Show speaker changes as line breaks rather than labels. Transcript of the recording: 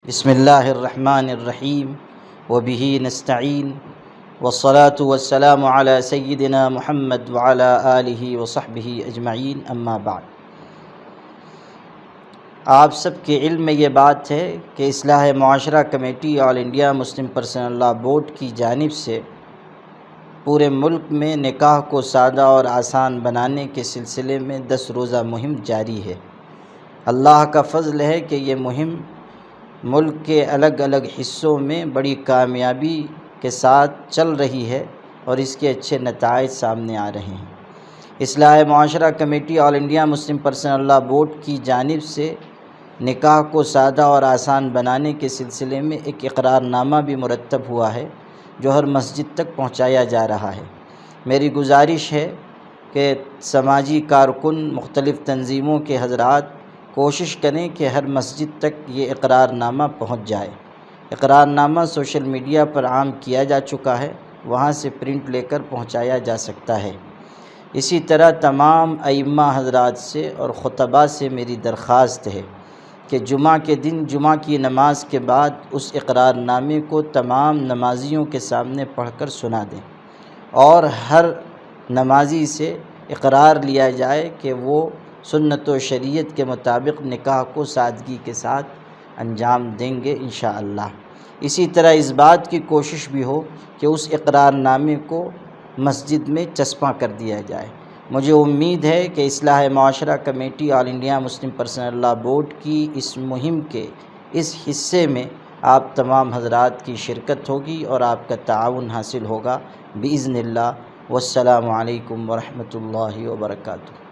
بسم اللہ الرحمن الرحیم وبہ نستعین والصلاة والسلام علی سیدنا محمد وعلی آلہ وصحبہ اجمعین اما بعد۔ آپ سب کے علم میں یہ بات ہے کہ اصلاح معاشرہ committee all India Muslim personal law board کی جانب سے پورے ملک میں نکاح کو سادہ اور آسان بنانے کے سلسلے میں 10 روزہ مہم جاری ہے۔ اللہ کا فضل ہے کہ یہ مہم ملک کے الگ الگ حصوں میں بڑی کامیابی کے ساتھ چل رہی ہے اور اس کے اچھے نتائج سامنے آ رہے ہیں۔ اصلاح معاشرہ committee all India Muslim personal law board کی جانب سے نکاح کو سادہ اور آسان بنانے کے سلسلے میں ایک اقرار نامہ بھی مرتب ہوا ہے جو ہر مسجد تک پہنچایا جا رہا ہے۔ میری گزارش ہے کہ سماجی کارکن مختلف تنظیموں کے حضرات کوشش کریں کہ ہر مسجد تک یہ اقرار نامہ پہنچ جائے۔ اقرار نامہ سوشل میڈیا پر عام کیا جا چکا ہے، وہاں سے پرنٹ لے کر پہنچایا جا سکتا ہے۔ اسی طرح تمام ائمہ حضرات سے اور خطباء سے میری درخواست ہے کہ جمعہ کے دن جمعہ کی نماز کے بعد اس اقرار نامے کو تمام نمازیوں کے سامنے پڑھ کر سنا دیں اور ہر نمازی سے اقرار لیا جائے کہ وہ سنت و شریعت کے مطابق نکاح کو سادگی کے ساتھ انجام دیں گے انشاءاللہ۔ اسی طرح اس بات کی کوشش بھی ہو کہ اس اقرار نامے کو مسجد میں چسپاں کر دیا جائے۔ مجھے امید ہے کہ اصلاح معاشرہ committee all India Muslim personal law board کی اس مہم کے اس حصے میں آپ تمام حضرات کی شرکت ہوگی اور آپ کا تعاون حاصل ہوگا بإذن اللہ۔ والسلام علیکم ورحمۃ اللہ وبرکاتہ۔